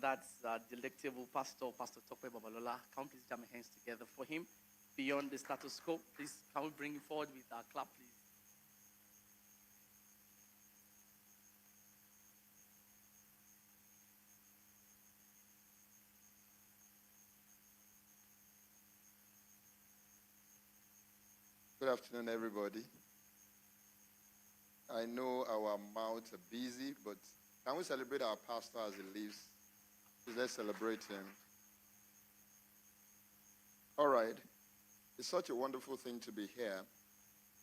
that's delectable Pastor Tope Babalola. Can we please jam our hands together for him? Beyond the status quo, please, can we bring him forward with our clap, please? Good afternoon, everybody. I know our mouths are busy, but can we celebrate our pastor as he lives? Please, let's celebrate him. All right. It's such a wonderful thing to be here.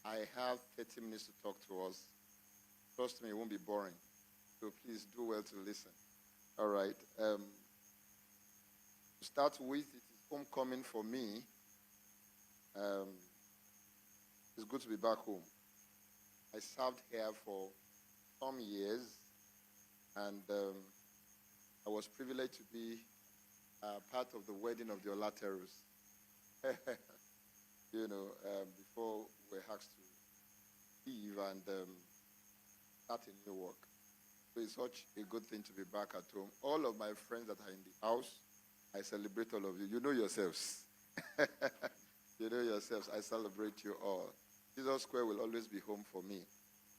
I have 30 minutes to talk to us. Trust me, it won't be boring. So please do well to listen. All right. To start with, it is homecoming for me. It's good to be back home. I served here for some years, and I was privileged to be part of the wedding of the Olateros. Before we were asked to leave and start a new work. So it's such a good thing to be back at home. All of my friends that are in the house, I celebrate all of you. You know yourselves. You know yourselves. I celebrate you all. Jesus Square will always be home for me.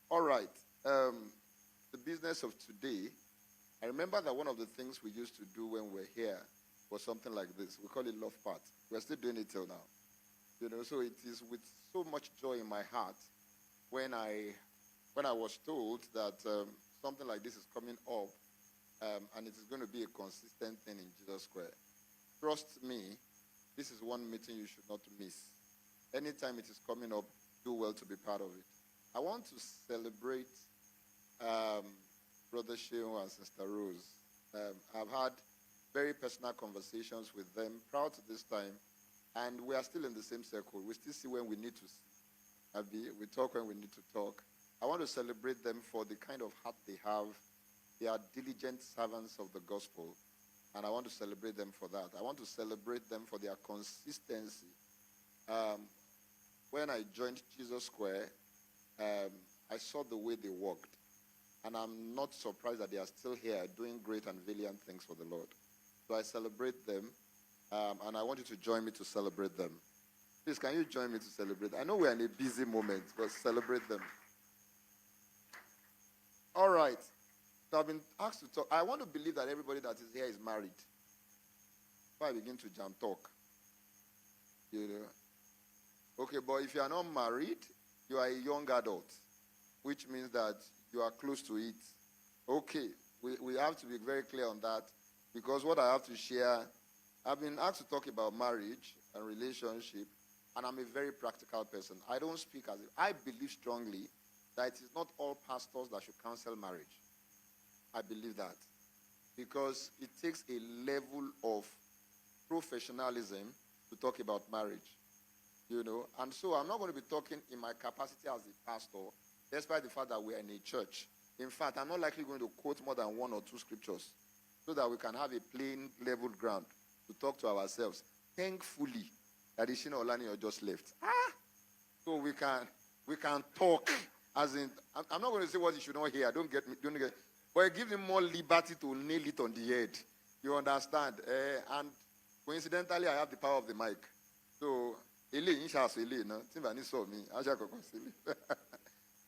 All right. The business of today, I remember that one of the things we used to do when we were here was something like this. We call it Love Part. We're still doing it till now. So it is with so much joy in my heart when I was told that something like this is coming up and it is going to be a consistent thing in Jesus Square. Trust me, this is one meeting you should not miss. Anytime it is coming up, do well to be part of it. I want to celebrate Brother Sheon and Sister Rose. I've had very personal conversations with them prior to this time, and we are still in the same circle. We still see when we need to see. We talk when we need to talk. I want to celebrate them for the kind of heart they have. They are diligent servants of the gospel, and I want to celebrate them for that. I want to celebrate them for their consistency. When I joined Jesus Square, I saw the way they worked. And I'm not surprised that they are still here doing great and valiant things for the Lord. So I celebrate them, and I want you to join me to celebrate them. Please, can you join me to celebrate? I know we're in a busy moment, but celebrate them. All right. So I've been asked to talk. I want to believe that everybody that is here is married. Before I begin to jam talk. Okay, but if you are not married, you are a young adult, which means that you are close to it. Okay, we have to be very clear on that, because what I have to share, I've been asked to talk about marriage and relationship, and I'm a very practical person. I don't speak as if, I believe strongly that it is not all pastors that should counsel marriage. I believe that, because it takes a level of professionalism to talk about marriage. And so I'm not going to be talking in my capacity as a pastor, despite the fact that we are in a church. In fact, I'm not likely going to quote more than one or two scriptures so that we can have a plain, level ground to talk to ourselves. Thankfully, that Ishina Olani just left. So we can talk, as in, I'm not going to say what you should not hear. Don't get me. But it gives him more liberty to nail it on the head. You understand? And coincidentally, I have the power of the mic. So,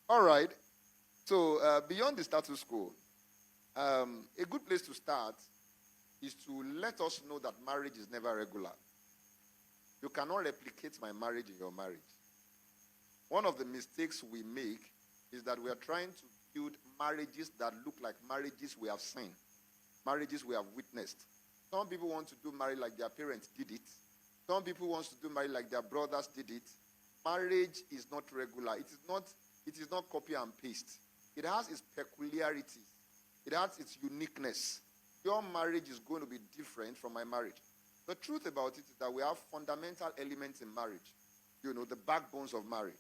all right. So, beyond the status quo, a good place to start is to let us know that marriage is never regular. You cannot replicate my marriage in your marriage. One of the mistakes we make is that we are trying to build marriages that look like marriages we have seen, marriages we have witnessed. Some people want to do marriage like their parents did it. Some people want to do marriage like their brothers did it. Marriage is not regular. It is not copy and paste. It has its peculiarities. It has its uniqueness. Your marriage is going to be different from my marriage. The truth about it is that we have fundamental elements in marriage. The backbones of marriage.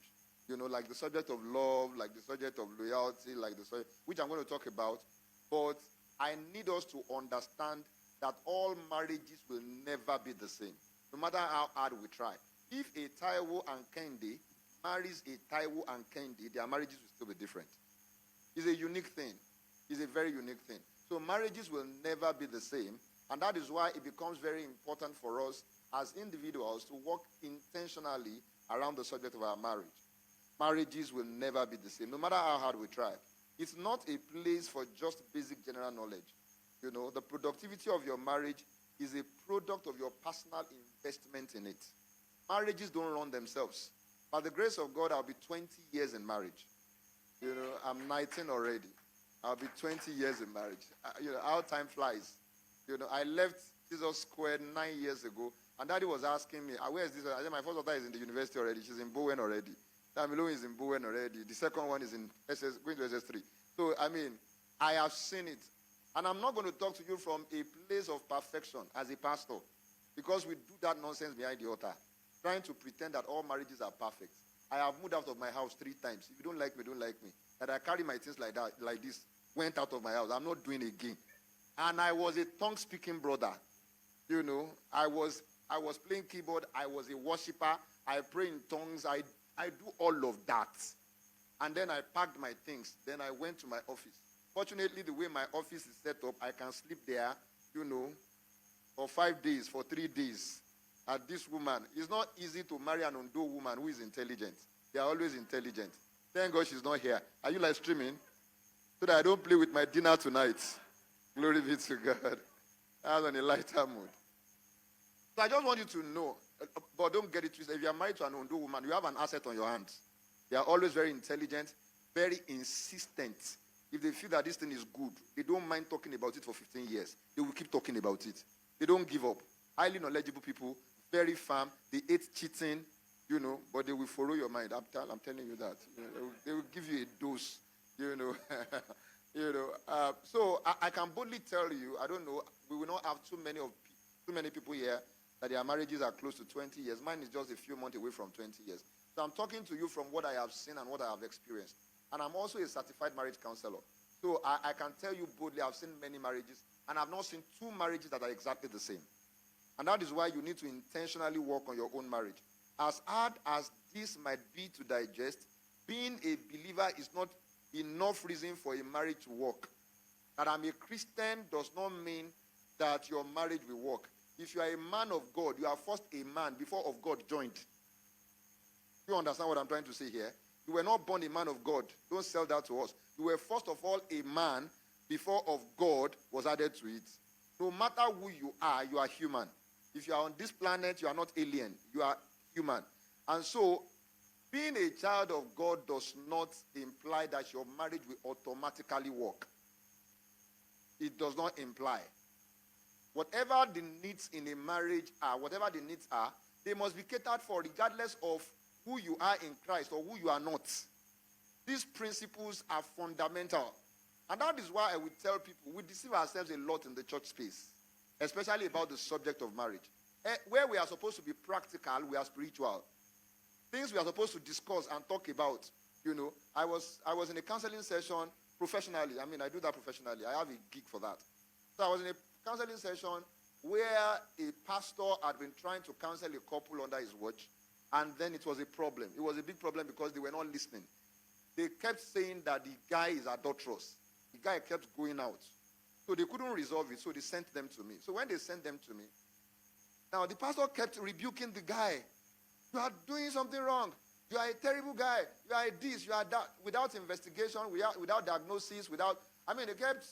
Like the subject of love, like the subject of loyalty, like the subject, which I'm going to talk about. But I need us to understand that all marriages will never be the same, no matter how hard we try. If a Taiwo and Kendi marries a Taiwo and Kendi, their marriages will still be different. It's a unique thing. It's a very unique thing. So marriages will never be the same. And that is why it becomes very important for us as individuals to work intentionally around the subject of our marriage. Marriages will never be the same, no matter how hard we try. It's not a place for just basic general knowledge. You know, the productivity of your marriage is a product of your personal investment in it. Marriages don't run themselves. By the grace of God, I'll be 20 years in marriage. You know, I'm 19 already. I'll be 20 years in marriage. You know, how time flies. You know, I left Jesus Square 9 years ago, and Daddy was asking me, where is this? I said, my first daughter is in the university already. She's in Bowen already. Damilo is in Bowen already. The second one is in going to SS3. So, I mean, I have seen it. And I'm not going to talk to you from a place of perfection as a pastor, because we do that nonsense behind the altar, trying to pretend that all marriages are perfect. I have moved out of my house 3 times. If you don't like me, don't like me. That I carry my things like that, like this, went out of my house. I'm not doing it again. And I was a tongue-speaking brother. You know, I was playing keyboard. I was a worshiper. I pray in tongues. I do all of that. And then I packed my things. Then I went to my office. Fortunately, the way my office is set up, I can sleep there, you know, for 5 days, for 3 days. At this woman, it's not easy to marry an Ondo woman who is intelligent. They are always intelligent. Thank God she's not here. Are you live streaming? So that I don't play with my dinner tonight. Glory be to God. I was on a lighter mood. So I just want you to know, but don't get it twisted. If you are married to an Ondo woman, you have an asset on your hands. They are always very intelligent, very insistent. If they feel that this thing is good, they don't mind talking about it for 15 years. They will keep talking about it. They don't give up. Highly knowledgeable people, very firm. They hate cheating, you know, but they will follow your mind. I'm telling you that. You know, they will give you a dose, you know. So I can boldly tell you, I don't know, we will not have too many people here that their marriages are close to 20 years. Mine is just a few months away from 20 years. So I'm talking to you from what I have seen and what I have experienced. And I'm also a certified marriage counselor. So I can tell you boldly, I've seen many marriages, and I've not seen 2 marriages that are exactly the same. And that is why you need to intentionally work on your own marriage. As hard as this might be to digest, being a believer is not enough reason for a marriage to work. That I'm a Christian does not mean that your marriage will work. If you are a man of God, you are first a man before of God joined. You understand what I'm trying to say here? You were not born a man of God. Don't sell that to us. You were first of all a man before of God was added to it. No matter who you are human. If you are on this planet, you are not alien. You are human. And so, being a child of God does not imply that your marriage will automatically work. It does not imply. Whatever the needs in a marriage are, whatever the needs are, they must be catered for regardless of who you are in Christ or who you are not. These principles are fundamental. And that is why I would tell people, we deceive ourselves a lot in the church space, especially about the subject of marriage. Where we are supposed to be practical, we are spiritual. Things we are supposed to discuss and talk about. You know, I was in a counseling session professionally. I mean, I do that professionally. I have a gig for that. So I was in a counseling session where a pastor had been trying to counsel a couple under his watch, and then it was a problem. It was a big problem because they were not listening. They kept saying that the guy is adulterous. The guy kept going out. So they couldn't resolve it, so they sent them to me. So when they sent them to me, now the pastor kept rebuking the guy. You are doing something wrong. You are a terrible guy. You are this, you are that. Without investigation, without diagnosis, they kept,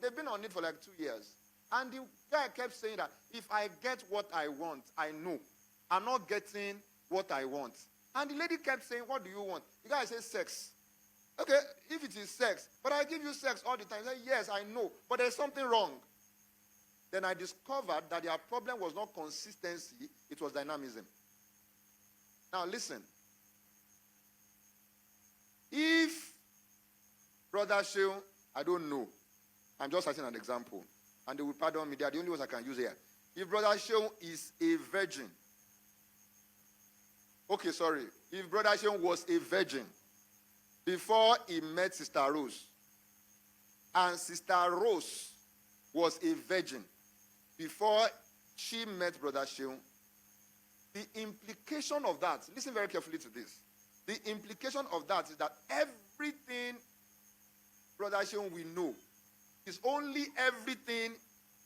they've been on it for like 2 years. And the guy kept saying that if I get what I want, I know. I'm not getting what I want. And the lady kept saying, what do you want? The guy says sex. Okay, if it is sex, but I give you sex all the time. I say, yes, I know, but there's something wrong. Then I discovered that their problem was not consistency, it was dynamism. Now listen. If Brother Sheung, I don't know, I'm just citing an example, and they will pardon me, they are the only ones I can use here. If Brother Sheung is a virgin, if Brother Sheung was a virgin before he met Sister Rose, and Sister Rose was a virgin before she met Brother Sheung, the implication of that, listen very carefully to this, the implication of that is that everything Brother Sheung will know, is only everything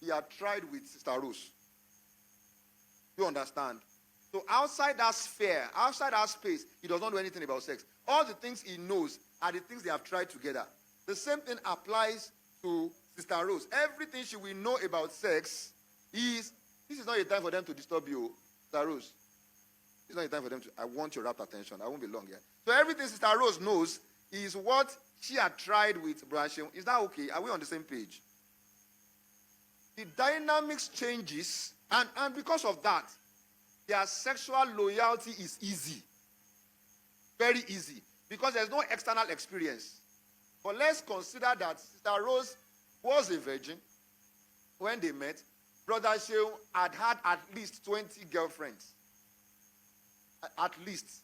he had tried with Sister Rose. You understand? So outside that sphere, outside that space, he does not know anything about sex. All the things he knows are the things they have tried together. The same thing applies to Sister Rose. Everything she will know about sex is, this is not a time for them to disturb you, Sister Rose. It's not a time for them to, I want your rapt attention. I won't be long here. So everything Sister Rose knows is what she had tried with Brother Sheung. Is that okay? Are we on the same page? The dynamics changes, and because of that, their sexual loyalty is easy. Very easy. Because there's no external experience. But let's consider that Sister Rose was a virgin when they met. Brother Sheung had at least 20 girlfriends. At least.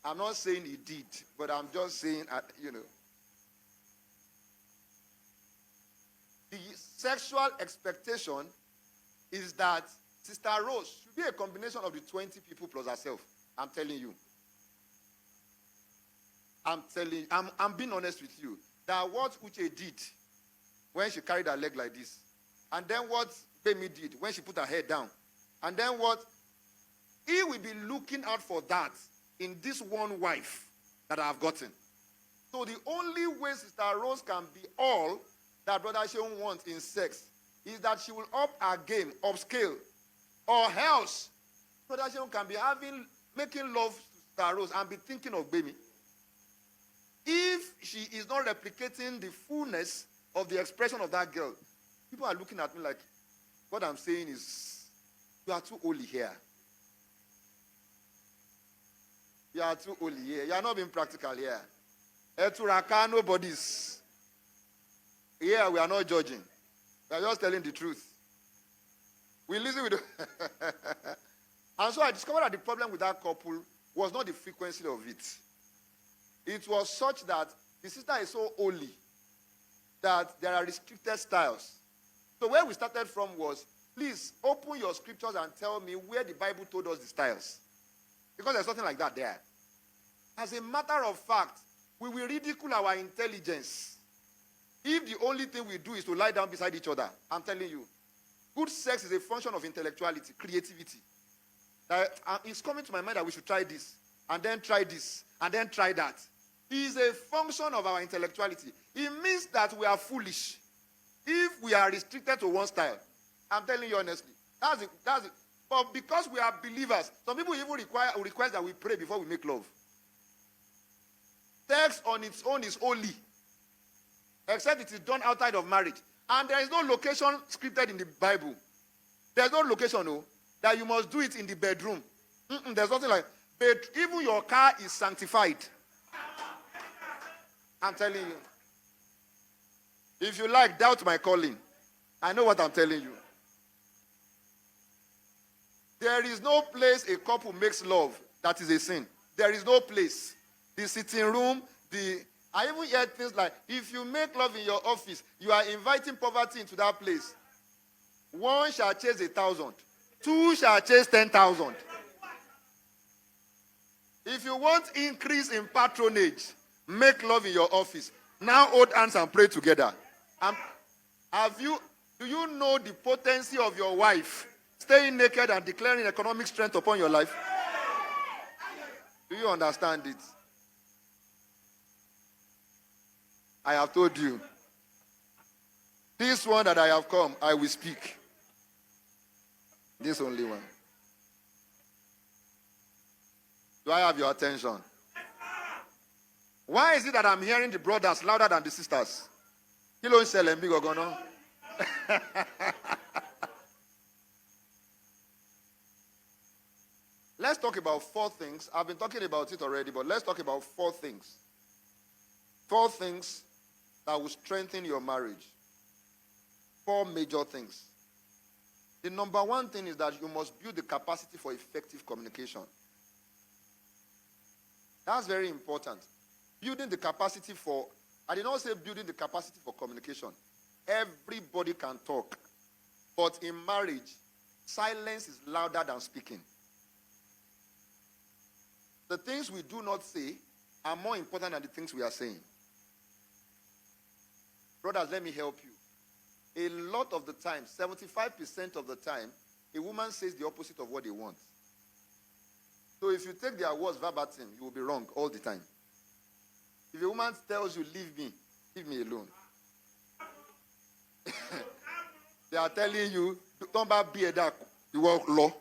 I'm not saying he did, but I'm just saying, The sexual expectation is that Sister Rose should be a combination of the 20 people plus herself. I'm telling you. I'm being honest with you. That what Uche did when she carried her leg like this, and then what Bemi did when she put her head down, and then what he will be looking out for that in this one wife that I have gotten. So the only way Sister Rose can be all that Brother Sheung wants in sex is that she will up her game, upscale, or else Brother Sheung can be making love to Sister Rose and be thinking of Bemi. If she is not replicating the fullness of the expression of that girl, people are looking at me like, what I'm saying is, you are too holy here. You are too holy here. You are not being practical here. Eturaka, nobody's. Here we are not judging. We are just telling the truth. We listen with And so I discovered that the problem with that couple was not the frequency of it. It was such that the sister is so holy that there are restricted styles. So where we started from was, please open your scriptures and tell me where the Bible told us the styles. Because there's nothing like that there. As a matter of fact, we will ridicule our intelligence if the only thing we do is to lie down beside each other. I'm telling you. Good sex is a function of intellectuality, creativity. It's coming to my mind that we should try this, and then try this, and then try that. It is a function of our intellectuality. It means that we are foolish if we are restricted to one style. I'm telling you honestly. That's it. But because we are believers, some people even request that we pray before we make love. Sex on its own is holy, except it is done outside of marriage. And there is no location scripted in the Bible. There's no location, that you must do it in the bedroom. There's nothing like that. Even your car is sanctified. I'm telling you. If you like, doubt my calling. I know what I'm telling you. There is no place a couple makes love that is a sin. There is no place. The sitting room, I even hear things like, if you make love in your office, you are inviting poverty into that place. 1 shall chase 1,000. 2 shall chase 10,000. If you want increase in patronage, make love in your office. Now hold hands and pray together. Do you know the potency of your wife staying naked and declaring economic strength upon your life? Do you understand it? I have told you. This one that I have come, I will speak. This only one. Do I have your attention? Why is it that I'm hearing the brothers louder than the sisters? Kilo ń big ogono. Let's talk about 4 things. I've been talking about it already, but let's talk about 4 things. 4 things that will strengthen your marriage. 4 major things. The number 1 thing is that you must build the capacity for effective communication. That's very important. Building the capacity for, I did not say building the capacity for communication. Everybody can talk. But in marriage, silence is louder than speaking. The things we do not say are more important than the things we are saying. Brothers, let me help you. a lot of the time, 75% of the time, a woman says the opposite of what they want. So if you take their words verbatim, you will be wrong all the time. If a woman tells you, leave me alone. They are telling you, don't be a dark, you walk low.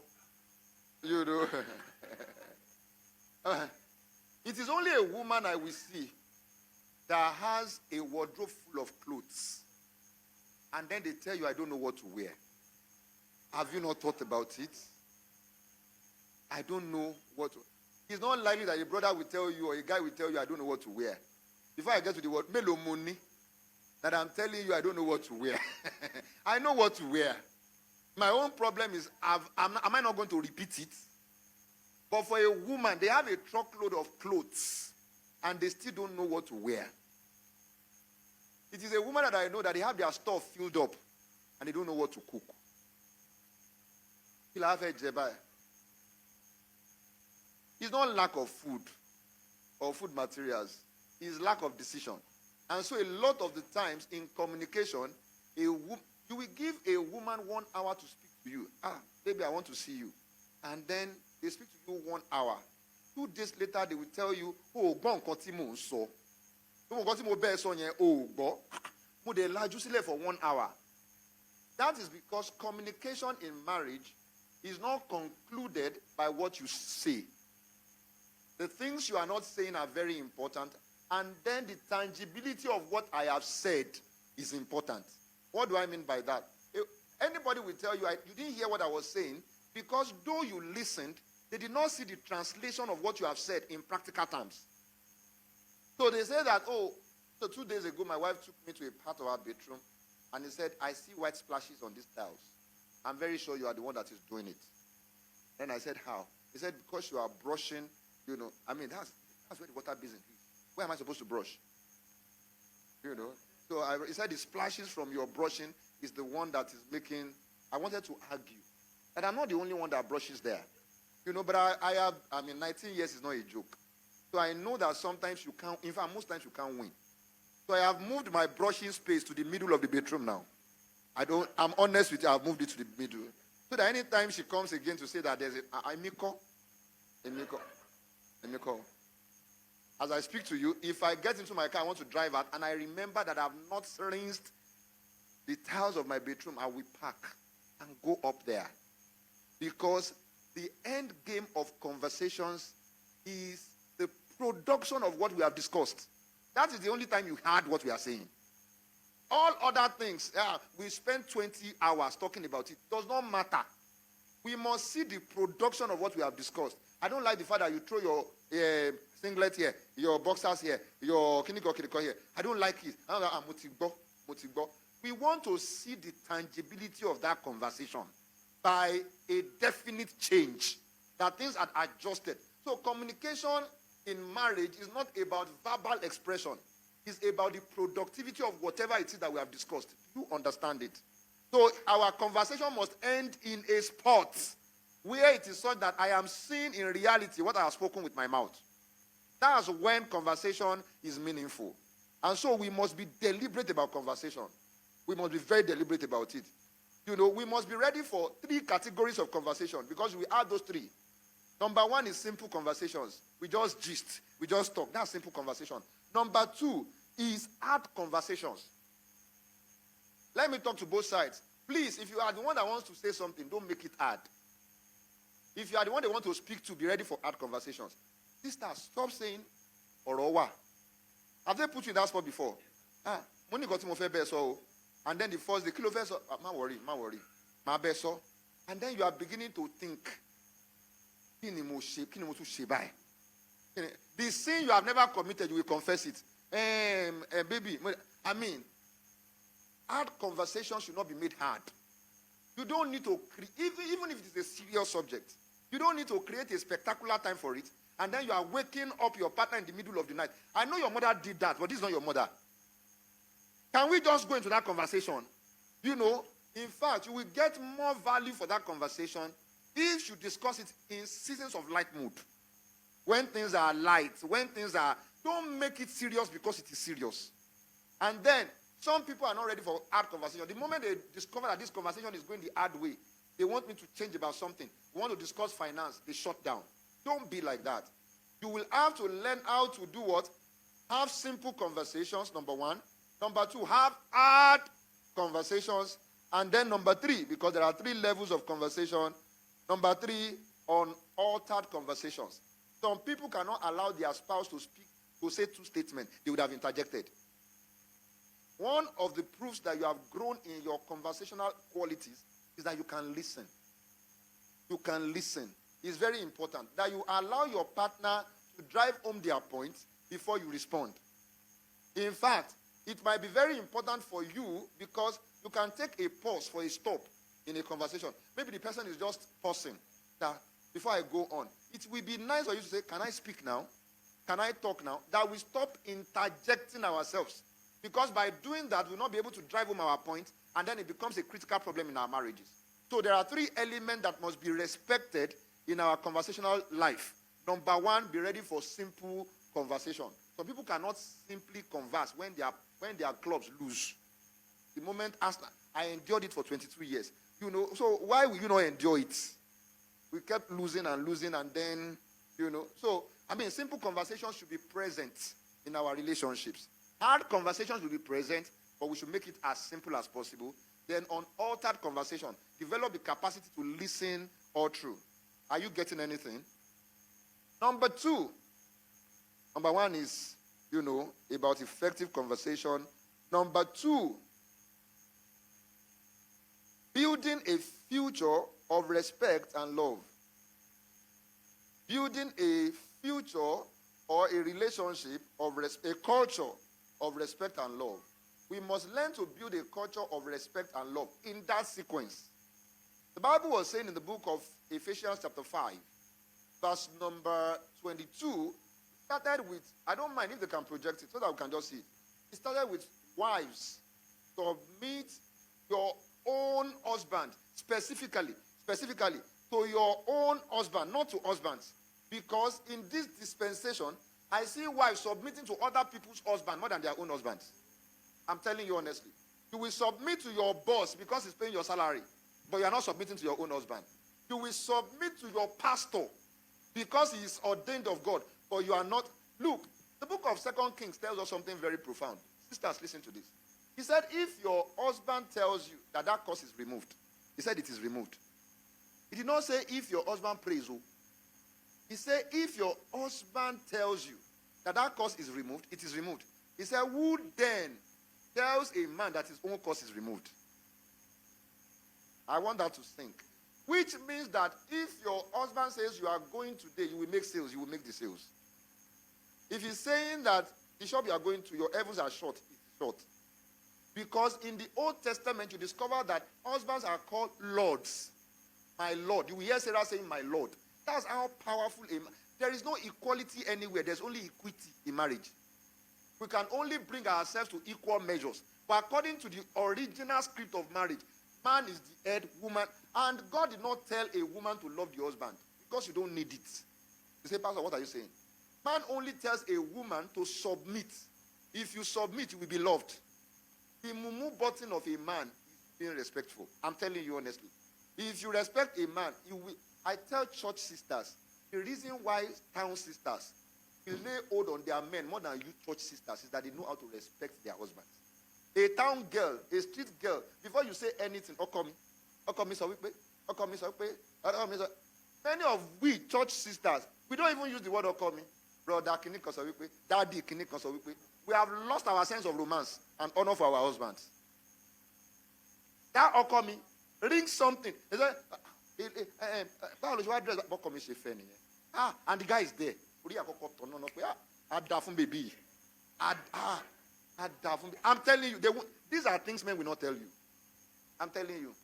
You know. It is only a woman I will see that has a wardrobe full of clothes. And then they tell you, I don't know what to wear. Have you not thought about it? I don't know what to. It's not likely that a brother will tell you or a guy will tell you, I don't know what to wear. Before I get to the word, melo money, that I'm telling you, I don't know what to wear. I know what to wear. My own problem is, am I not going to repeat it? But for a woman, they have a truckload of clothes, and they still don't know what to wear. It is a woman that I know that they have their stuff filled up, and they don't know what to cook. It's not lack of food or food materials. It's lack of decision. And so a lot of the times in communication, you will give a woman 1 hour to speak to you. Baby, I want to see you. And then they speak to you 1 hour. 2 days later, they will tell you, oh, go on, continue, so. For 1 hour. That is because communication in marriage is not concluded by what you say. The things you are not saying are very important, and then the tangibility of what I have said is important. What do I mean by that? Anybody will tell you, you didn't hear what I was saying, because though you listened, they did not see the translation of what you have said in practical terms. So they say that, so 2 days ago, my wife took me to a part of our bedroom, and he said, I see white splashes on these tiles. I'm very sure you are the one that is doing it. Then I said, how? He said, because you are brushing, that's where the water basin is. Where am I supposed to brush? So he said the splashes from your brushing is the one that is making. I wanted to argue. And I'm not the only one that brushes there. But 19 years is not a joke. So I know that sometimes you can't, in fact, most times you can't win. So I have moved my brushing space to the middle of the bedroom now. I'm honest with you, I've moved it to the middle. So that anytime she comes again to say that there's a Miko. As I speak to you, if I get into my car, I want to drive out, and I remember that I've not rinsed the tiles of my bedroom, I will park and go up there. Because the end game of conversations is the production of what we have discussed. That is the only time you heard what we are saying. All other things, we spend 20 hours talking about it. Does not matter. We must see the production of what we have discussed. I don't like the fact that you throw your singlet here, your boxers here, your kiniko here. I don't like it. We want to see the tangibility of that conversation by a definite change, that things are adjusted. So communication in marriage is not about verbal expression. It's about the productivity of whatever it is that we have discussed. You understand it? So our conversation must end in a spot where it is such that I am seeing in reality what I have spoken with my mouth. That's when conversation is meaningful. And so we must be deliberate about conversation. We must be very deliberate about it. We must be ready for 3 categories of conversation, because we add those 3. Number 1 is simple conversations. We just gist. We just talk. That's simple conversation. Number 2 is hard conversations. Let me talk to both sides. Please, if you are the one that wants to say something, don't make it hard. If you are the one they want to speak to, be ready for hard conversations. Sisters, stop saying Orowa. Have they put you in that spot before? Money got him off beso. And then the first, the kilo verso, ma worry. Ma beso. And then you are beginning to think. The sin you have never committed, you will confess it. Baby, hard conversation should not be made hard. You don't need to, even if it is a serious subject, you don't need to create a spectacular time for it, and then you are waking up your partner in the middle of the night. I know your mother did that, but this is not your mother. Can we just go into that conversation? In fact, you will get more value for that conversation if you discuss it in seasons of light mood. When things are light, don't make it serious because it is serious. And then Some people are not ready for hard conversation. The moment they discover that this conversation is going the hard way, they want me to change about something. We want to discuss finance, they shut down. Don't be like that. You will have to learn how to do what? Have simple conversations, number one. Number two, have hard conversations. And then number three, because there are 3 levels of conversation. Number 3, unaltered conversations. Some people cannot allow their spouse to speak, to say 2 statements. They would have interjected. One of the proofs that you have grown in your conversational qualities is that you can listen. You can listen. It's very important that you allow your partner to drive home their point before you respond. In fact, it might be very important for you because you can take a pause for a stop in a conversation. Maybe the person is just pausing. That before I go on, it will be nice for you to say, can I speak now? Can I talk now? That we stop interjecting ourselves. Because by doing that, we'll not be able to drive home our point, and then it becomes a critical problem in our marriages. So there are 3 elements that must be respected in our conversational life. Number 1, be ready for simple conversation. Some people cannot simply converse when their clubs lose. The moment Arsenal, I endured it for 22 years. So why will you not endure it? We kept losing, and then, So, simple conversations should be present in our relationships. Hard conversations will be present, but we should make it as simple as possible. Then unaltered conversation, develop the capacity to listen all through. Are you getting anything? Number 2. Number 1 is, about effective conversation. Number 2, building a future of respect and love. Building a future or a relationship of a culture of respect and love. We must learn to build a culture of respect and love in that sequence. The Bible was saying in the book of Ephesians chapter 5, verse number 22, started with, I don't mind if they can project it so that we can just see it. It started with, wives, submit your own husband, specifically to your own husband, not to husbands. Because in this dispensation, I see wives submitting to other people's husbands more than their own husbands. I'm telling you honestly. You will submit to your boss because he's paying your salary, but you are not submitting to your own husband. You will submit to your pastor because he is ordained of God, but you are not. Look, the book of 2 Kings tells us something very profound. Sisters, listen to this. He said, if your husband tells you that curse is removed, he said it is removed. He did not say if your husband prays. He said if your husband tells you that curse is removed, it is removed. He said, who then tells a man that his own curse is removed? I want that to sink. Which means that if your husband says you are going today, you will make sales, you will make the sales. If he's saying that the shop you are going to, your heavens are short, it is short. Because in the Old Testament, you discover that husbands are called lords. My Lord. You will hear Sarah saying, my Lord. That's how powerful a man. There is no equality anywhere. There's only equity in marriage. We can only bring ourselves to equal measures. But according to the original script of marriage, man is the head, woman. And God did not tell a woman to love the husband because you don't need it. You say, Pastor, what are you saying? Man only tells a woman to submit. If you submit, you will be loved. The mumu button of a man is being respectful. I'm telling you honestly. If you respect a man, you will. I tell church sisters, the reason why town sisters will lay hold on their men more than you church sisters is that they know how to respect their husbands. A town girl, a street girl, before you say anything, many of we church sisters, we don't even use the word okomi. Brother, daddy, we have lost our sense of romance and honor for our husbands. That okomi rings something. They say, and the guy is there. I'm telling you, these are things men will not tell you. I'm telling you.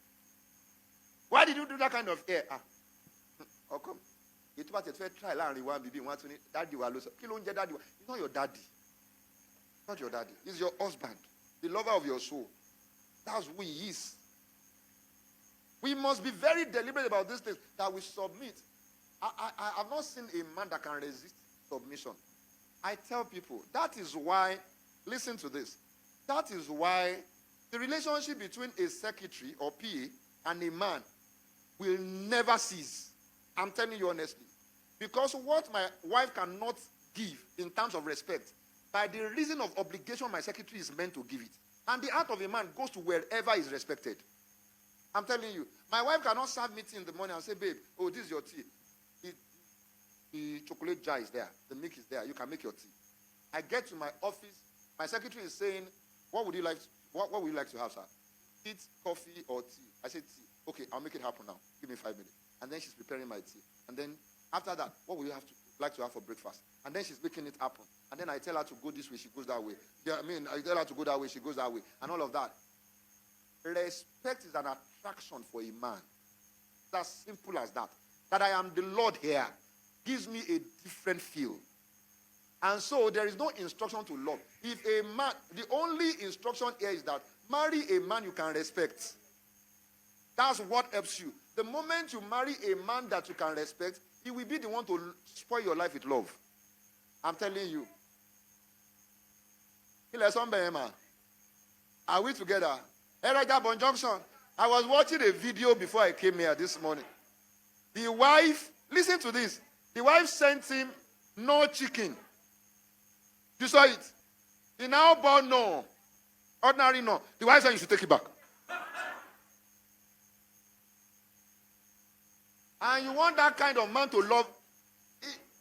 Why did you do that kind of hair? How come? It's not your daddy. Not your daddy. He's your husband. The lover of your soul. That's who he is. We must be very deliberate about these things that we submit. I have not seen a man that can resist submission. I tell people, that is why, listen to this. That is why the relationship between a secretary or PA and a man will never cease. I'm telling you honestly. Because what my wife cannot give in terms of respect, by the reason of obligation, my secretary is meant to give it. And the heart of a man goes to wherever is respected. I'm telling you, my wife cannot serve me tea in the morning and say, babe, oh, this is your tea. The chocolate jar is there. The milk is there. You can make your tea. I get to my office. My secretary is saying, what would you like to have, sir? Tea, coffee, or tea? I said tea. Okay, I'll make it happen now. Give me 5 minutes. And then she's preparing my tea. And then after that, what would you like to have for breakfast? And then she's making it happen. And then I tell her to go this way, she goes that way. Yeah, I tell her to go that way, she goes that way. And all of that. Respect is an attraction for a man. It's as simple as that. That I am the Lord here gives me a different feel. And so there is no instruction to love. If a man, the only instruction here is that marry a man you can respect. That's what helps you. The moment you marry a man that you can respect, he will be the one to spoil your life with love. I'm telling you. Are we together? Eraja Junction. I was watching a video before I came here this morning. The wife, listen to this. The wife sent him no chicken. You saw it? He now bought no. Ordinary no. The wife said you should take it back. And you want that kind of man to love.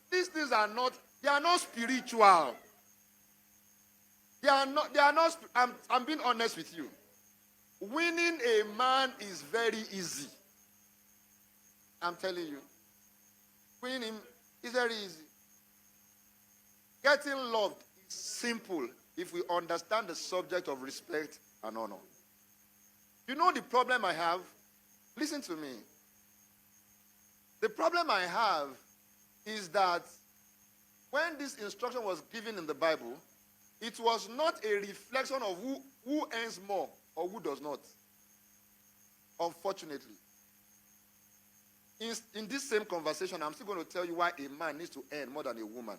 These things are not, they are not spiritual. They are not, I'm being honest with you. Winning a man is very easy. I'm telling you. Winning him is very easy. Getting loved is simple if we understand the subject of respect and honor. You know the problem I have? Listen to me. The problem I have is that when this instruction was given in the Bible, it was not a reflection of who earns more or who does not. Unfortunately. In this same conversation, I'm still going to tell you why a man needs to earn more than a woman.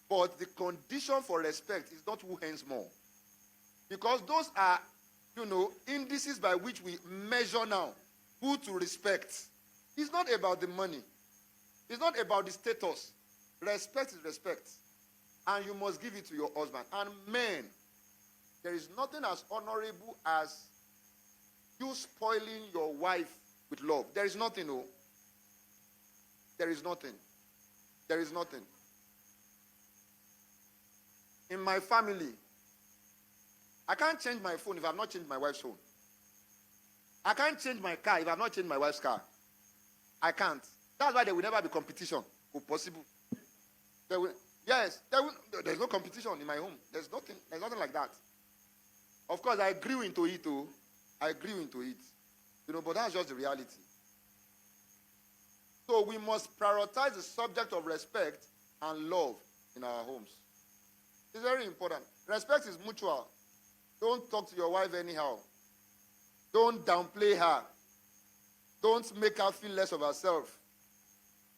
But the condition for respect is not who earns more. Because those are, indices by which we measure now who to respect. It's not about the money. It's not about the status. Respect is respect. And you must give it to your husband. And men, there is nothing as honorable as you spoiling your wife with love. There is nothing, no. There is nothing. There is nothing. In my family, I can't change my phone if I've not changed my wife's phone. I can't change my car if I've not changed my wife's car. I can't. That's why there will never be competition. If possible. There's no competition in my home. There's nothing like that. Of course, I grew into it, too. I grew into it. But that's just the reality. So we must prioritize the subject of respect and love in our homes. It's very important. Respect is mutual. Don't talk to your wife anyhow. Don't downplay her. Don't make her feel less of herself.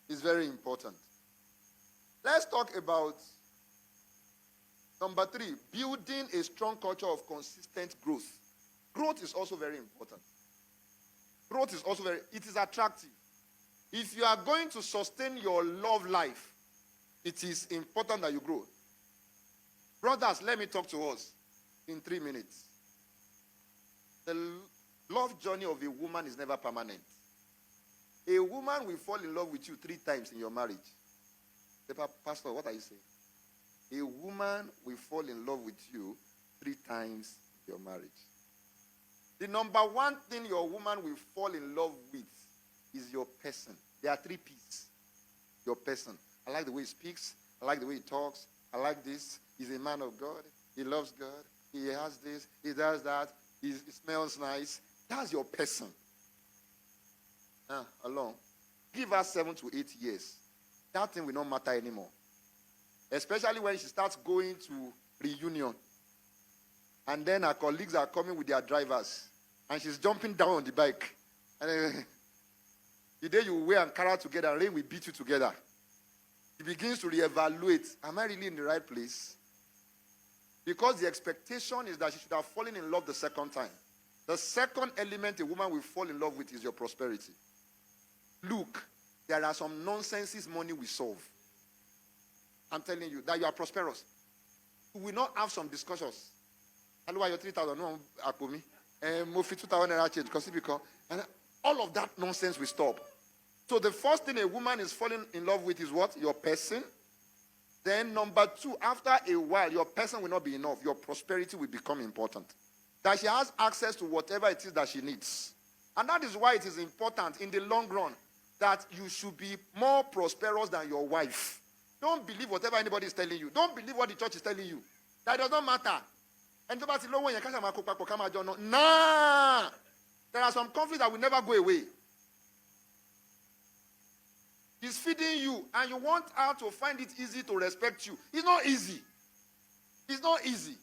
It's very important. Let's talk about number 3, building a strong culture of consistent growth. Growth is also very important. Growth is also it is attractive. If you are going to sustain your love life, it is important that you grow. Brothers, let me talk to us in 3 minutes. The love journey of a woman is never permanent. A woman will fall in love with you 3 times in your marriage. Pastor, what are you saying? A woman will fall in love with you 3 times in your marriage. The number one thing your woman will fall in love with is your person. There are 3 P's. Your person. I like the way he speaks. I like the way he talks. I like this. He's a man of God. He loves God. He has this. He does that. He smells nice. That's your person. Alone. Give her 7 to 8 years. That thing will not matter anymore. Especially when she starts going to reunion. And then her colleagues are coming with their drivers. And she's jumping down on the bike. And the day you wear Ankara together, rain will beat you together. He begins to reevaluate. Am I really in the right place? Because the expectation is that she should have fallen in love the second time. The second element a woman will fall in love with is your prosperity. Look, there are some nonsenses money will solve. I'm telling you that you are prosperous. We will not have some discussions. Hello, are you 3,000? No, Apomi. Move 2,000 naira change. And all of that nonsense will stop. So the first thing a woman is falling in love with is what? Your person. Then number two, after a while, your person will not be enough. Your prosperity will become important. That she has access to whatever it is that she needs. And that is why it is important in the long run that you should be more prosperous than your wife. Don't believe whatever anybody is telling you. Don't believe what the church is telling you. That does not matter. Nah. There are some conflicts that will never go away. He's feeding you, and you want her to find it easy to respect you. It's not easy. It's not easy.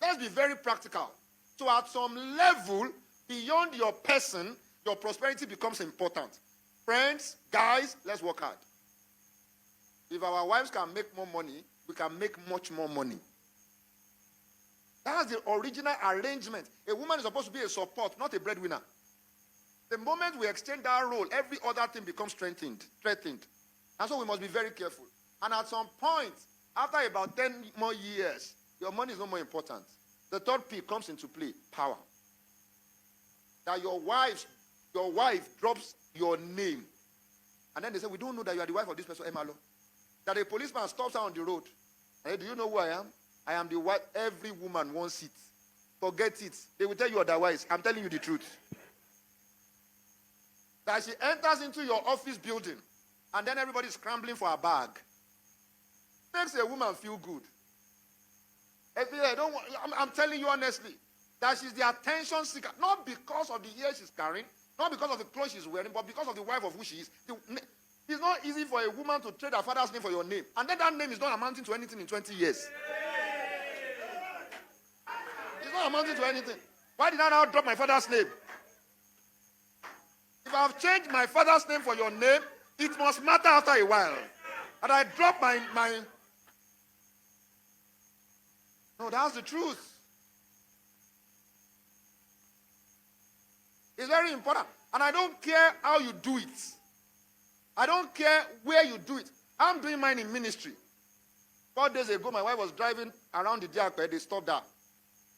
Let's be very practical. So at some level, beyond your person, your prosperity becomes important. Friends, guys, let's work hard. If our wives can make more money, we can make much more money. That's the original arrangement. A woman is supposed to be a support, not a breadwinner. The moment we extend that role, every other thing becomes threatened. And so we must be very careful. And at some point, after about 10 more years, your money is no more important. The third P comes into play, power. That your wife drops your name. And then they say, we don't know that you are the wife of this person, Emalo. That a policeman stops her on the road. And say, do you know who I am? I am the wife. Every woman wants it. Forget it. They will tell you otherwise. I'm telling you the truth. That she enters into your office building, and then everybody is scrambling for a bag. Makes a woman feel good. I'm telling you honestly, that she's the attention seeker, not because of the hair she's carrying, not because of the clothes she's wearing, but because of the wife of who she is. It's not easy for a woman to trade her father's name for your name, and then that name is not amounting to anything in 20 years. It's not amounting to anything. Why did I now drop my father's name? If I have changed my father's name for your name, it must matter after a while. And I drop my... No, that's the truth. It's very important. And I don't care how you do it. I don't care where you do it. I'm doing mine in ministry. 4 days ago, my wife was driving around the Diakwe. They stopped her.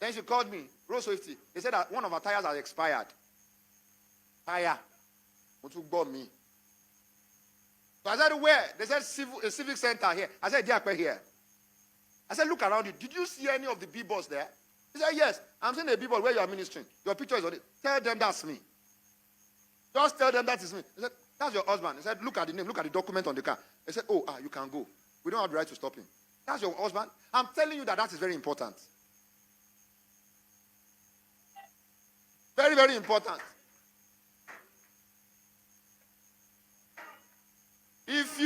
Then she called me, road safety. They said that one of her tires has expired. Tire. Want to bore me. So I said, where? They said, a civic center here. I said, Diakwe here. I said, look around you. Did you see any of the billboards there? He said, yes. I'm seeing a billboard where you are ministering. Your picture is on it. Tell them that's me. Just tell them that is me. He said, that's your husband. He said, look at the name. Look at the document on the car. He said, you can go. We don't have the right to stop him. That's your husband. I'm telling you that is very important. Very, very important. If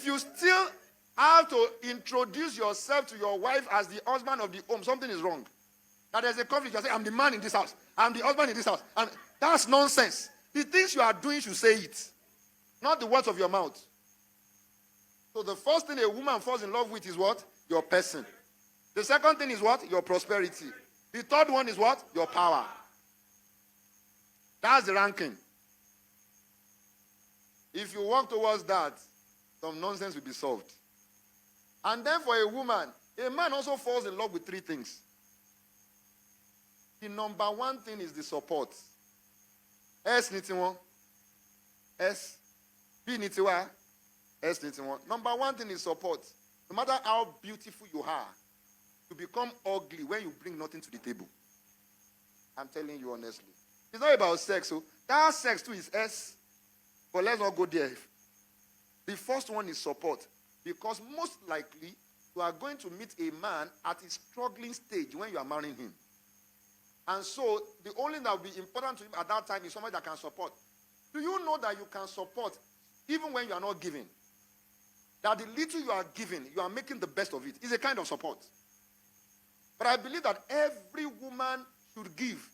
you still have to introduce yourself to your wife as the husband of the home, something is wrong. That there's a conflict. You say, I'm the man in this house. I'm the husband in this house. And that's nonsense. The things you are doing, you should say it. Not the words of your mouth. So the first thing a woman falls in love with is what? Your person. The second thing is what? Your prosperity. The third one is what? Your power. That's the ranking. If you walk towards that, some nonsense will be solved. And then for a woman, a man also falls in love with 3 things. The number one thing is the support. S nitiwon. S. B nitiwa. S nitiwon. Number one thing is support. No matter how beautiful you are, you become ugly when you bring nothing to the table. I'm telling you honestly. It's not about sex. So that sex too is S. But let's not go there. The first one is support. Because most likely, you are going to meet a man at a struggling stage when you are marrying him. And so, the only thing that will be important to him at that time is somebody that can support. Do you know that you can support even when you are not giving? That the little you are giving, you are making the best of it. It's a kind of support. But I believe that every woman should give.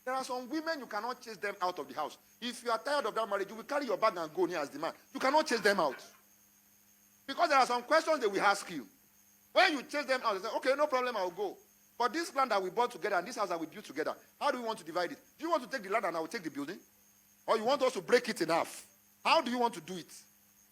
There are some women you cannot chase them out of the house. If you are tired of that marriage, you will carry your bag and go near as the man. You cannot chase them out. Because there are some questions they will ask you. When you chase them out, they say, okay, no problem, I'll go. But this land that we bought together and this house that we built together, how do we want to divide it? Do you want to take the land and I will take the building? Or you want us to break it in half? How do you want to do it?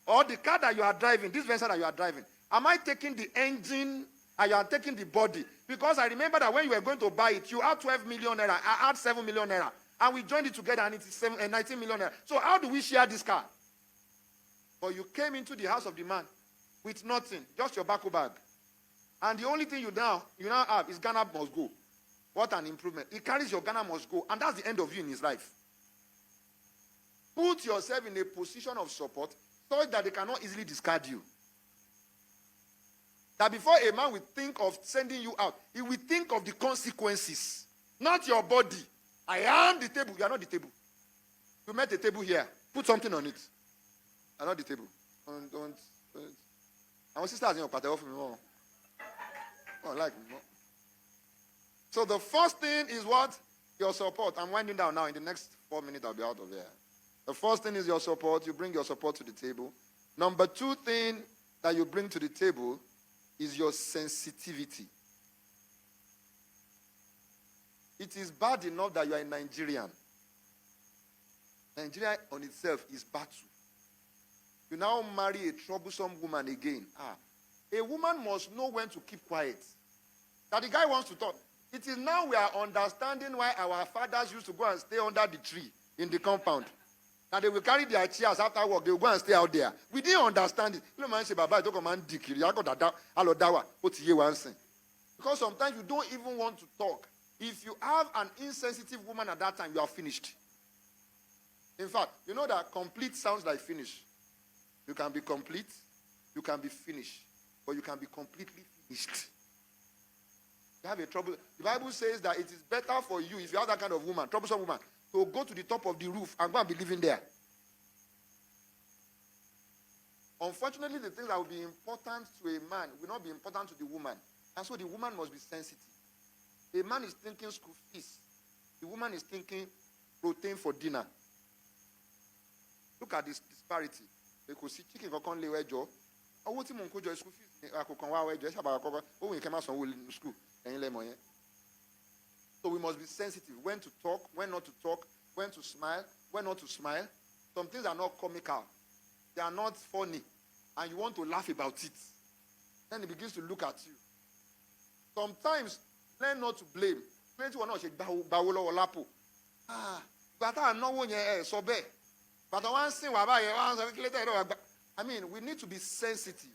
Or the car that you are driving, this Venza that you are driving, am I taking the engine and you are taking the body? Because I remember that when you were going to buy it, you had 12 million naira, I had 7 million naira. And we joined it together and it is 19 million naira. So how do we share this car? But you came into the house of the man with nothing, just your backo bag. And the only thing you now have is Ghana must go. What an improvement. He carries your Ghana must go. And that's the end of you in his life. Put yourself in a position of support so that they cannot easily discard you. That before a man will think of sending you out, he will think of the consequences. Not your body. I am the table. You are not the table. You met a table here. Put something on it. I am not the table. Don't. Our sisters in your party offer me more. Oh, like me more. So the first thing is what? Your support. I'm winding down now. In the next 4 minutes, I'll be out of here. The first thing is your support. You bring your support to the table. Number 2 thing that you bring to the table is your sensitivity. It is bad enough that you are a Nigerian. Nigeria on itself is battle. You now marry a troublesome woman again. A woman must know when to keep quiet. That the guy wants to talk. It is now we are understanding why our fathers used to go and stay under the tree in the compound. And they will carry their chairs after work. They will go and stay out there. We didn't understand it. Because sometimes you don't even want to talk. If you have an insensitive woman at that time, you are finished. In fact, you know that complete sounds like finish. You can be complete, you can be finished, but you can be completely finished. You have a trouble. The Bible says that it is better for you, if you have that kind of woman, troublesome woman, to go to the top of the roof and go and be living there. Unfortunately, the things that will be important to a man will not be important to the woman. And so the woman must be sensitive. A man is thinking school fees. The woman is thinking protein for dinner. Look at this disparity. They could see chicken for conley wejo. Oh, what him uncle school fees? I could come out wejo. Oh, we came out from school. So we must be sensitive. When to talk, when not to talk, when to smile, when not to smile. Some things are not comical. They are not funny. And you want to laugh about it. Then he begins to look at you. Sometimes, learn not to blame. But I know when you're so bad. But I want to say, I mean, we need to be sensitive.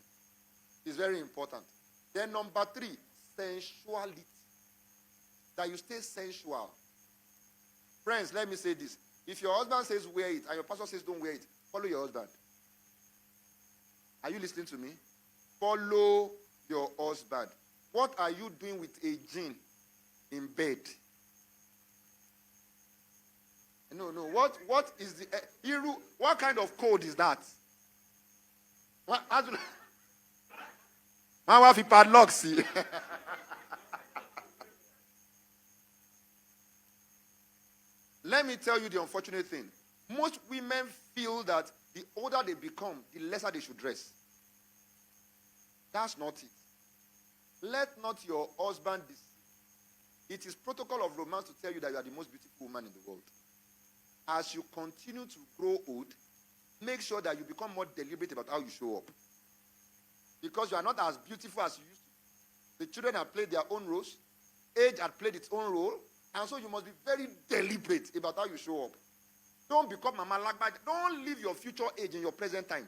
It's very important. Then number 3, sensuality. That you stay sensual. Friends, let me say this. If your husband says wear it and your pastor says don't wear it, follow your husband. Are you listening to me? Follow your husband. What are you doing with a gin in bed? No. What is the what kind of code is that? What? My wife padlock see. Let me tell you the unfortunate thing. Most women feel that the older they become, the lesser they should dress. That's not it. Let not your husband deceive. It is protocol of romance to tell you that you are the most beautiful woman in the world. As you continue to grow old, make sure that you become more deliberate about how you show up. Because you are not as beautiful as you used to be. The children have played their own roles. Age had played its own role. And so you must be very deliberate about how you show up. Don't become Mama Lagba. Don't live your future age in your present time.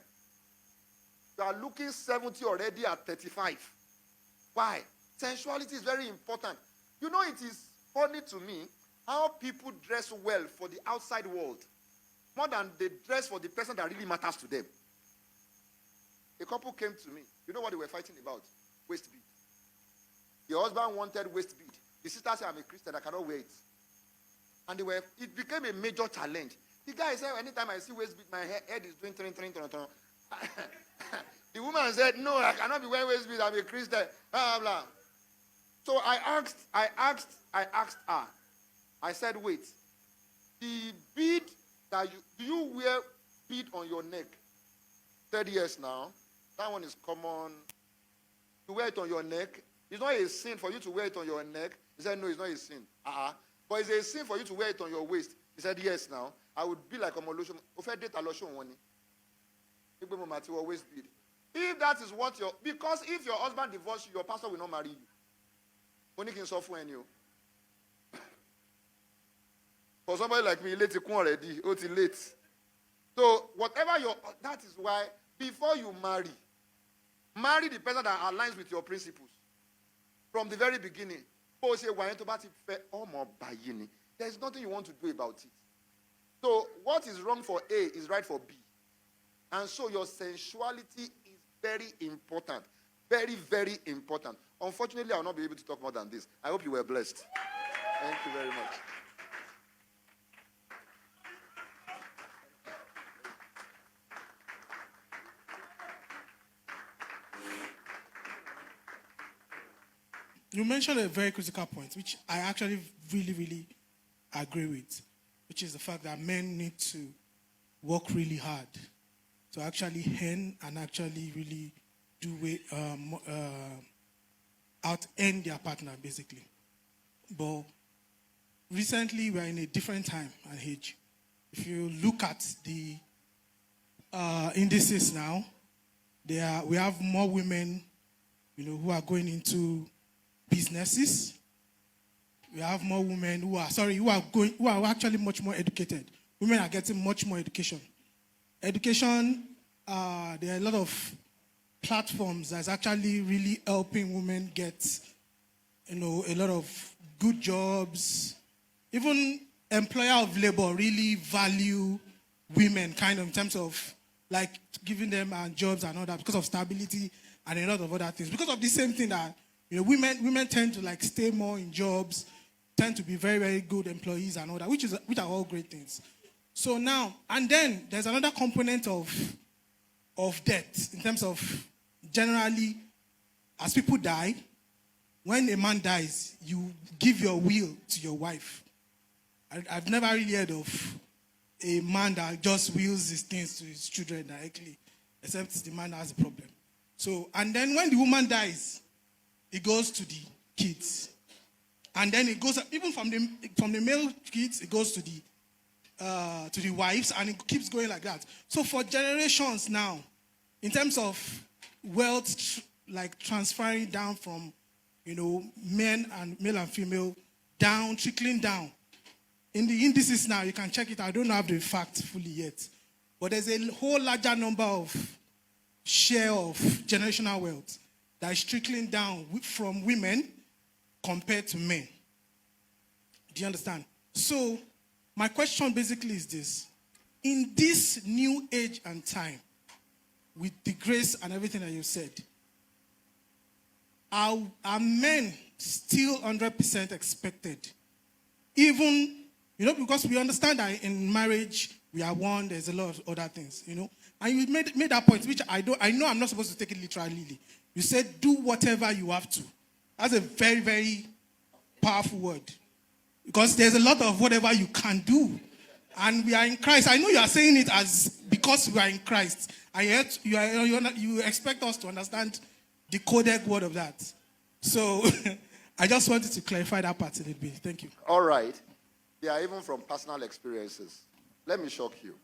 You are looking 70 already at 35. Why? Sensuality is very important. You know, it is funny to me how people dress well for the outside world more than they dress for the person that really matters to them. A couple came to me. You know what they were fighting about? Waist bead. The husband wanted waist bead. The sister said, I'm a Christian, I cannot wear it. And it became a major challenge. The guy said, anytime I see waist bead, my head is doing tring. The woman said, no, I cannot be wearing waist bead, I'm a Christian. Blah, blah, blah. So I asked her. I said, wait. The bead that do you wear bead on your neck? 30 years now. That one is common. to wear it on your neck. It's not a sin for you to wear it on your neck. He said, no, it's not a sin. But it's a sin for you to wear it on your waist. He said, yes, now. I would be like a Molosho. If that is what because if your husband divorced you, your pastor will not marry you. Only can suffer when you. For somebody like me, late already, late. So whatever that is why before you marry the person that aligns with your principles from the very beginning. There's nothing you want to do about it. So what is wrong for A is right for B. And so your sensuality is very important. Very, very important. Unfortunately, I will not be able to talk more than this. I hope you were blessed. Thank you very much. You mentioned a very critical point, which I actually really, really agree with, which is the fact that men need to work really hard to actually earn and actually really out-earn their partner, basically. But recently, we are in a different time and age. If you look at the indices now, we have more women, who are going into businesses. We have more women who are actually much more educated. Women are getting much more education. Education, there are a lot of platforms that's actually really helping women get, a lot of good jobs. Even employer of labor really value women kind of in terms of like giving them jobs and all that because of stability and a lot of other things. Because of the same thing that women tend to like stay more in jobs, tend to be very, very good employees and all that, which are all great things. So now, and then there's another component of death in terms of generally, as people die, when a man dies, you give your will to your wife. I've never really heard of a man that just wills his things to his children directly, except the man has a problem. So, and then when the woman dies, it goes to the kids. And then it goes, even from the male kids, it goes to the wives, and it keeps going like that. So for generations now, in terms of wealth, like transferring down from, men and male and female, down, trickling down. In the indices now, you can check it. I don't have the fact fully yet. But there's a whole larger number of share of generational wealth that is trickling down from women compared to men. Do you understand? So, my question basically is this. In this new age and time, with the grace and everything that you said, are men still 100% expected? Even, because we understand that in marriage, we are one, there's a lot of other things, And you made that point, which I know I'm not supposed to take it literally. You said, do whatever you have to. That's a very, very powerful word. Because there's a lot of whatever you can do. And we are in Christ. I know you are saying it as because we are in Christ. And yet you expect us to understand the coded word of that. So I just wanted to clarify that part a little bit. Thank you. All right. They are even from personal experiences. Let me shock you.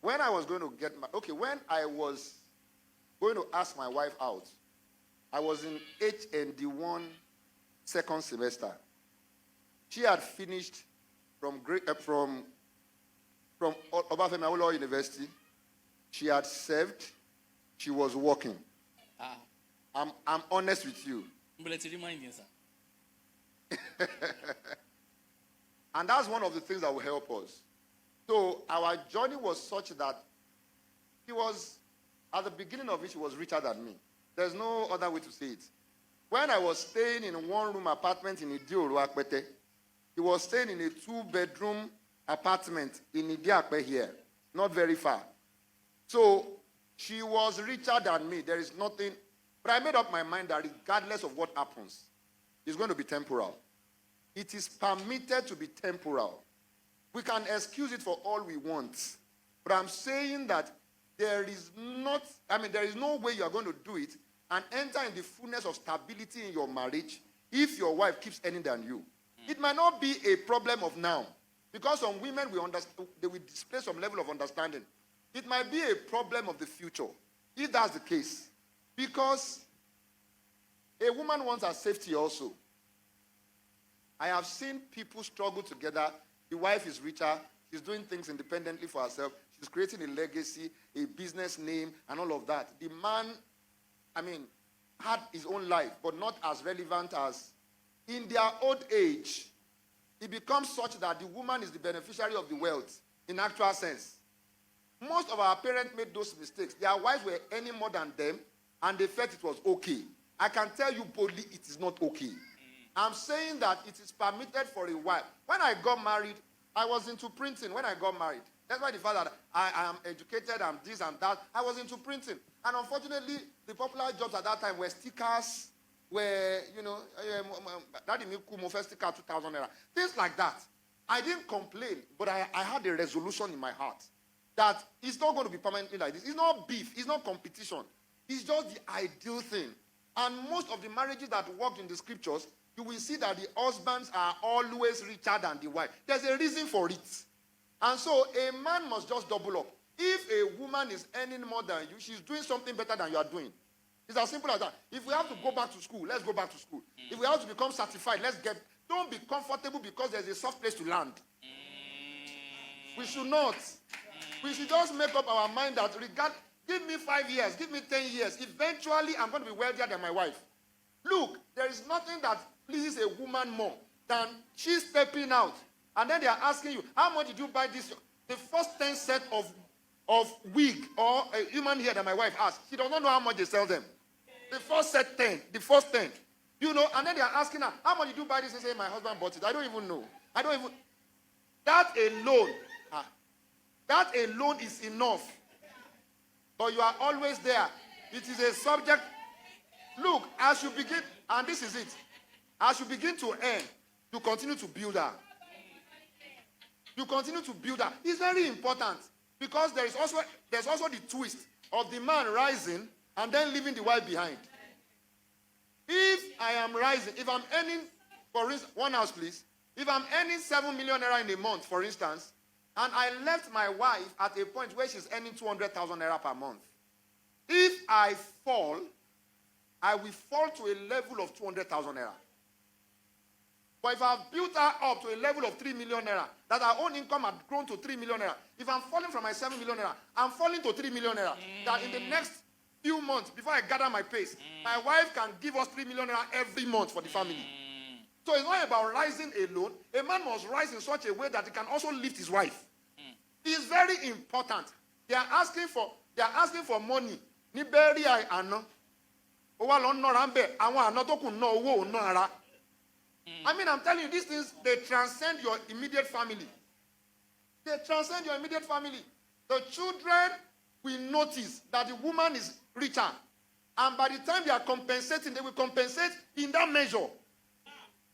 When I was going to when I was going to ask my wife out, I was in HND1 second semester. She had finished from Obafemi Awolowo University. She had served. She was working. I'm honest with you. And that's one of the things that will help us. So our journey was such that she was, at the beginning of it, she was richer than me. There's no other way to say it. When I was staying in a one-room apartment in Idioro Akpete, he was staying in a two-bedroom apartment in Idiakpe here, not very far. So she was richer than me. There is nothing. But I made up my mind that regardless of what happens, it's going to be temporal. It is permitted to be temporal. We can excuse it for all we want. But I'm saying that there is no way you are going to do it and enter in the fullness of stability in your marriage if your wife keeps earning than you. It might not be a problem of now, because some women they will display some level of understanding. It might be a problem of the future, if that's the case. Because a woman wants her safety also. I have seen people struggle together. The wife is richer. She's doing things independently for herself. She's creating a legacy, a business name, and all of that. The man, had his own life, but not as relevant as in their old age. It becomes such that the woman is the beneficiary of the wealth, in actual sense. Most of our parents made those mistakes. Their wives were earning more than them, and they felt it was okay. I can tell you boldly, it is not okay. I'm saying that it is permitted for a wife. When I got married, I was into printing when I got married. That's why the fact that I am educated, I'm this and that, I was into printing. And unfortunately, the popular jobs at that time were stickers, Daddy Miku first sticker 2,000 naira. Things like that. I didn't complain, but I had a resolution in my heart that it's not going to be permanently like this. It's not beef. It's not competition. It's just the ideal thing. And most of the marriages that worked in the scriptures, you will see that the husbands are always richer than the wife. There's a reason for it. And so a man must just double up. If a woman is earning more than you, she's doing something better than you are doing. It's as simple as that. If we have to go back to school, let's go back to school. If we have to become certified, don't be comfortable because there's a soft place to land. We should not. We should just make up our mind that give me 5 years, give me 10 years. Eventually, I'm going to be wealthier than my wife. Look, there is nothing that pleases a woman more than she's stepping out. And then they are asking you, how much did you buy this? The first 10 set of wig or a human hair that my wife has, she does not know how much they sell them. The first set 10, the first 10. And then they are asking her, how much did you buy this? They say, my husband bought it. I don't even know. That alone is enough. But you are always there. It is a subject. Look, as you begin, and this is it. As you begin to earn, you continue to build her. You continue to build her. It's very important because there's also the twist of the man rising and then leaving the wife behind. If I am rising, if I'm earning, for instance, one house please, if I'm earning 7 million naira in a month, for instance, and I left my wife at a point where she's earning 200,000 naira per month, if I fall, I will fall to a level of 200,000 naira. But if I've built her up to a level of 3 million naira, that our own income had grown to 3 million naira, if I'm falling from my 7 million naira, I'm falling to 3 million naira, that in the next few months, before I gather my pace, my wife can give us 3 million naira every month for the family. So it's not about rising alone. A man must rise in such a way that he can also lift his wife. It's very important. They are asking for money. Ni beri ai ano. Owa lo no rambe, awon ano to kun no owo no ara. I'm telling you, these things, they transcend your immediate family. They transcend your immediate family. The children will notice that the woman is richer. And by the time they are compensating, they will compensate in that measure.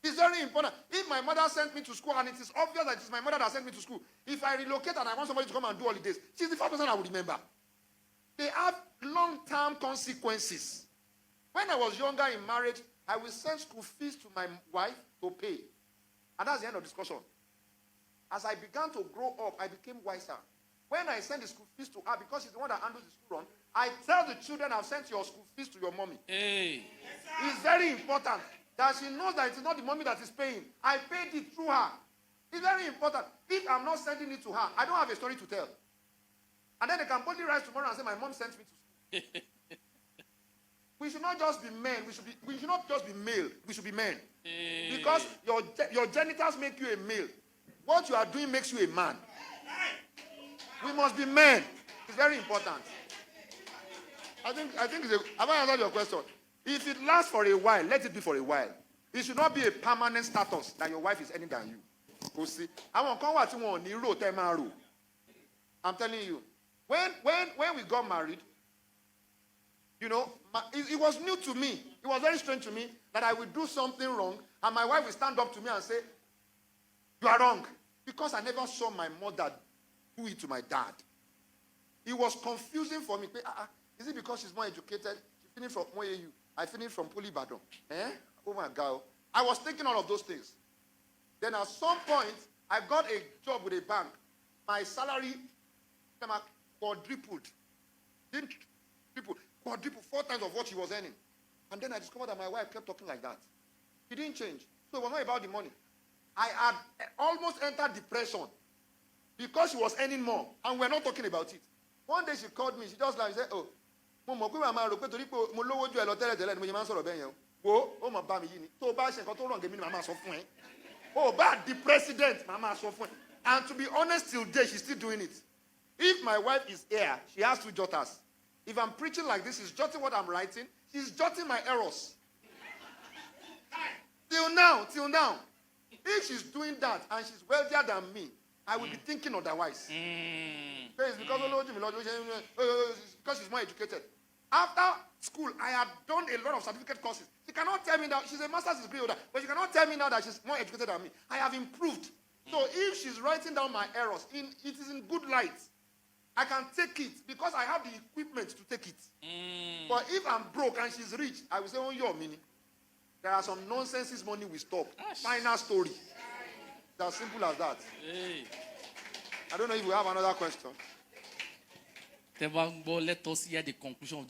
It's very important. If my mother sent me to school, and it is obvious that it is my mother that sent me to school, if I relocate and I want somebody to come and do holidays, she's the first person I will remember. They have long-term consequences. When I was younger in marriage, I will send school fees to my wife to pay. And that's the end of discussion. As I began to grow up, I became wiser. When I send the school fees to her, because she's the one that handles the school run, I tell the children, I've sent your school fees to your mommy. Hey. It's very important that she knows that it's not the mommy that is paying. I paid it through her. It's very important. If I'm not sending it to her, I don't have a story to tell. And then they can boldly rise tomorrow and say, my mom sent me to school. We should not just be men. We should not just be male. We should be men. Because your genitals make you a male. What you are doing makes you a man. We must be men. It's very important. I think have I answered your question? If it lasts for a while, let it be for a while. It should not be a permanent status that your wife is earning than you. Go see. I'm telling you. When we got married, it was new to me. It was very strange to me that I would do something wrong and my wife would stand up to me and say, you are wrong. Because I never saw my mother do it to my dad. It was confusing for me. Is it because she's more educated? She finished from OAU. I finished from Poly Badon. Oh my God. I was thinking all of those things. Then at some point, I got a job with a bank. My salary quadrupled. Didn't triple, quadruple, 4 times of what she was earning. And then I discovered that my wife kept talking like that. It didn't change. So it was not about the money. I had almost entered depression because she was earning more. And we're not talking about it. One day she called me. She just like said, oh, oh, bad, the president, mama. And to be honest, till today, she's still doing it. If my wife is here, she has 2 daughters. If I'm preaching like this, she's jotting what I'm writing. She's jotting my errors. Till now. If she's doing that and she's wealthier than me, I will be thinking otherwise. It's because she's more educated. After school, I had done a lot of certificate courses. She cannot tell me that she's a master's degree holder, but she cannot tell me now that she's more educated than me. I have improved. So if she's writing down my errors, it is in good light. I can take it because I have the equipment to take it. But if I'm broke and she's rich, I will say, oh, your meaning. There are some nonsense money we stop. Final story. It's as simple as that. Hey. I don't know if we have another question. Let us hear the conclusion of